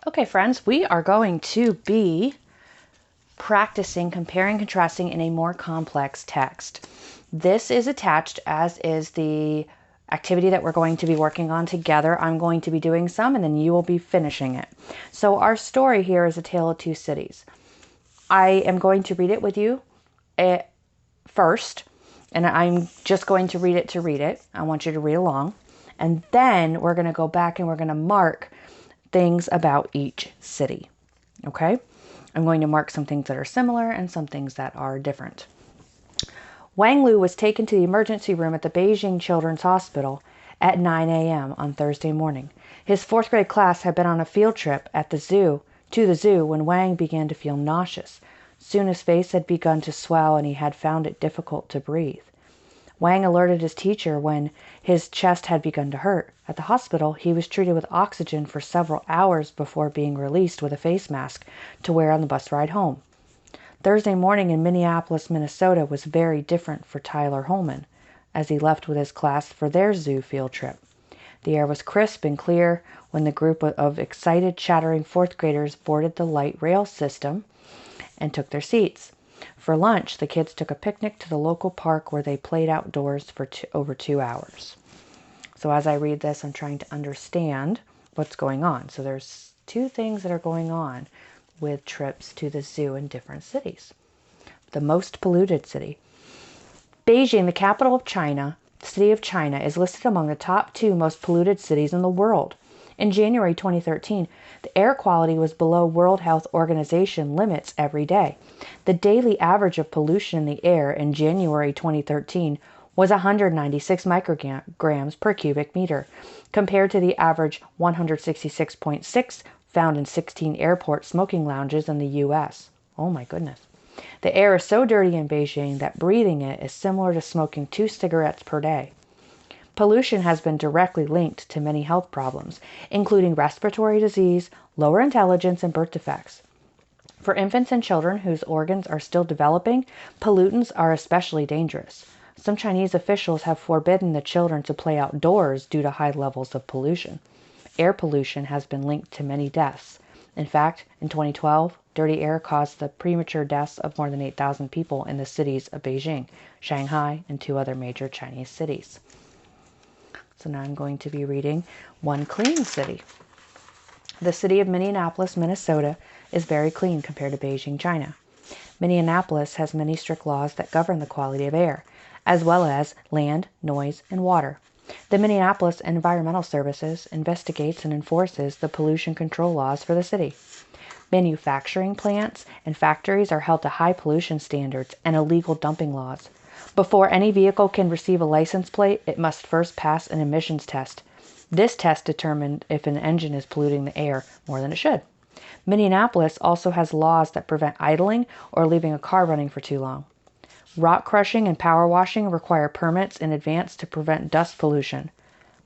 Okay, friends, we are going to be practicing comparing, contrasting in a more complex text. This is attached, as is the activity that we're going to be working on together. I'm going to be doing some, and then you will be finishing it. So our story here is A Tale of Two Cities. I am going to read it with you first, and I'm just going to read it. I want you to read along. And then we're going to go back and we're going to mark things about each city. Okay? I'm going to mark some things that are similar and some things that are different. Wang Lu was taken to the emergency room at the Beijing Children's Hospital at 9 a.m. on Thursday morning. His fourth grade class had been on a field trip to the zoo when Wang began to feel nauseous. Soon his face had begun to swell and he had found it difficult to breathe. Wang alerted his teacher when his chest had begun to hurt. At the hospital, he was treated with oxygen for several hours before being released with a face mask to wear on the bus ride home. Thursday morning in Minneapolis, Minnesota was very different for Tyler Holman as he left with his class for their zoo field trip. The air was crisp and clear when the group of excited, chattering fourth graders boarded the light rail system and took their seats. For lunch, the kids took a picnic to the local park where they played outdoors for over 2 hours. So as I read this, I'm trying to understand what's going on. So there's two things that are going on with trips to the zoo in different cities. The most polluted city. Beijing, the capital of China, city of China, is listed among the top 2 most polluted cities in the world. In January 2013, the air quality was below World Health Organization limits every day. The daily average of pollution in the air in January 2013 was 196 micrograms per cubic meter, compared to the average 166.6 found in 16 airport smoking lounges in the U.S. Oh my goodness. The air is so dirty in Beijing that breathing it is similar to smoking 2 cigarettes per day. Pollution has been directly linked to many health problems, including respiratory disease, lower intelligence, and birth defects. For infants and children whose organs are still developing, pollutants are especially dangerous. Some Chinese officials have forbidden the children to play outdoors due to high levels of pollution. Air pollution has been linked to many deaths. In fact, in 2012, dirty air caused the premature deaths of more than 8,000 people in the cities of Beijing, Shanghai, and 2 other major Chinese cities. So now I'm going to be reading one clean city. The city of Minneapolis, Minnesota is very clean compared to Beijing, China. Minneapolis has many strict laws that govern the quality of air, as well as land, noise, and water. The Minneapolis Environmental Services investigates and enforces the pollution control laws for the city. Manufacturing plants and factories are held to high pollution standards and illegal dumping laws. Before any vehicle can receive a license plate, it must first pass an emissions test. This test determines if an engine is polluting the air more than it should. Minneapolis also has laws that prevent idling or leaving a car running for too long. Rock crushing and power washing require permits in advance to prevent dust pollution.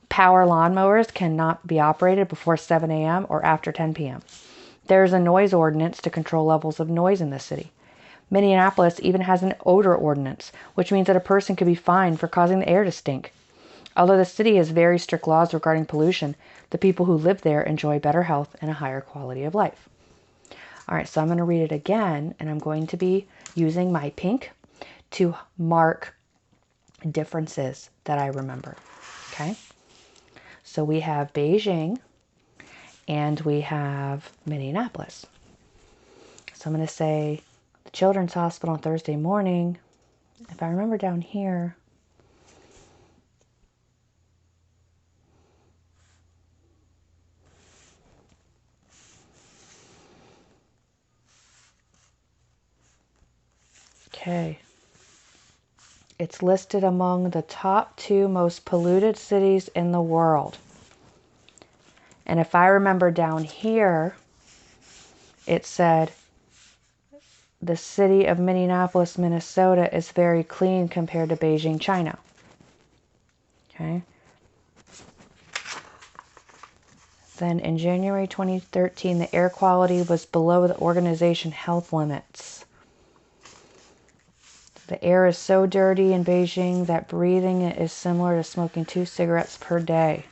Power lawnmowers cannot be operated before 7 a.m. or after 10 p.m. There is a noise ordinance to control levels of noise in the city. Minneapolis even has an odor ordinance, which means that a person could be fined for causing the air to stink. Although the city has very strict laws regarding pollution, the people who live there enjoy better health and a higher quality of life. All right, so I'm going to read it again, and I'm going to be using my pink to mark differences that I remember. Okay? So we have Beijing and we have Minneapolis. So I'm going to say the Children's Hospital on Thursday morning. If I remember down here, okay, it's listed among the top 2 most polluted cities in the world. And if I remember down here, it said the city of Minneapolis, Minnesota is very clean compared to Beijing, China. Okay. Then in January 2013, the air quality was below the organization health limits. The air is so dirty in Beijing that breathing it is similar to smoking 2 cigarettes per day.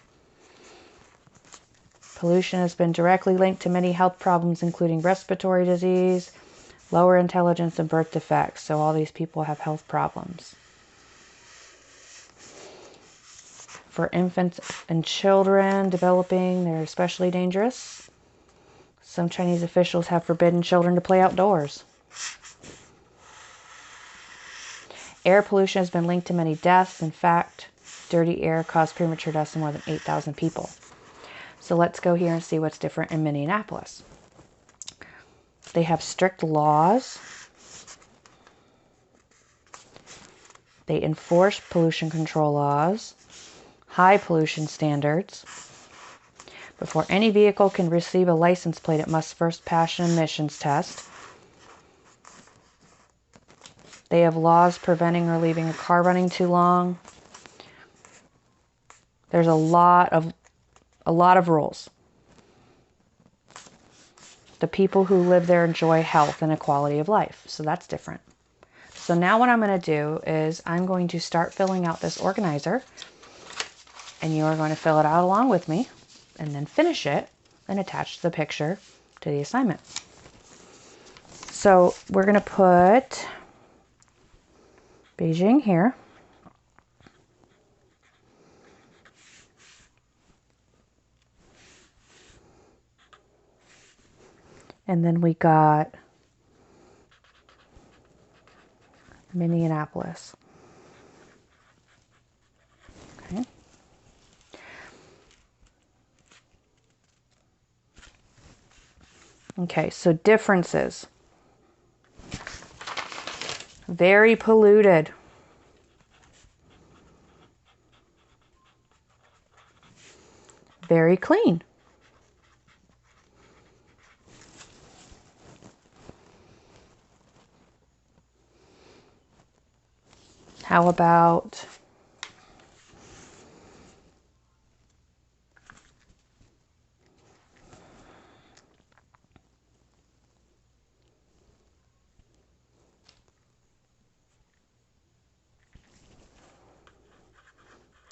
Pollution has been directly linked to many health problems, including respiratory disease, lower intelligence, and birth defects. So all these people have health problems. For infants and children developing, they're especially dangerous. Some Chinese officials have forbidden children to play outdoors. Air pollution has been linked to many deaths. In fact, dirty air caused premature deaths of more than 8,000 people. So let's go here and see what's different in Minneapolis. They have strict laws. They enforce pollution control laws, high pollution standards. Before any vehicle can receive a license plate, it must first pass an emissions test. They have laws preventing or leaving a car running too long. There's a lot of rules. The people who live there enjoy health and a quality of life, so that's different. So now what I'm going to do is I'm going to start filling out this organizer, and you are going to fill it out along with me, and then finish it and attach the picture to the assignment. So we're going to put Beijing here. And then we got Minneapolis. Okay. Okay, so differences. Very polluted. Very clean. How about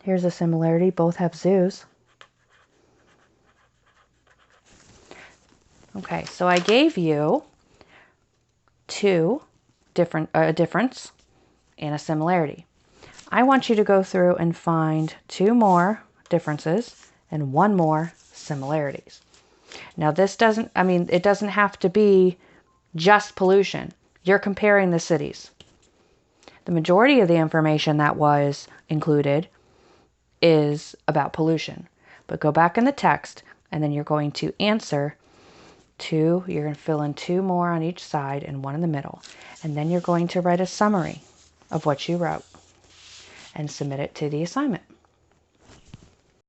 here's a similarity, both have zoos. Okay, so I gave you a difference and a similarity. I want you to go through and find 2 more differences and 1 more similarities. Now this doesn't have to be just pollution. You're comparing the cities. The majority of the information that was included is about pollution. But go back in the text and then you're going to answer 2. You're going to fill in 2 more on each side and 1 in the middle. And then you're going to write a summary of what you wrote and submit it to the assignment.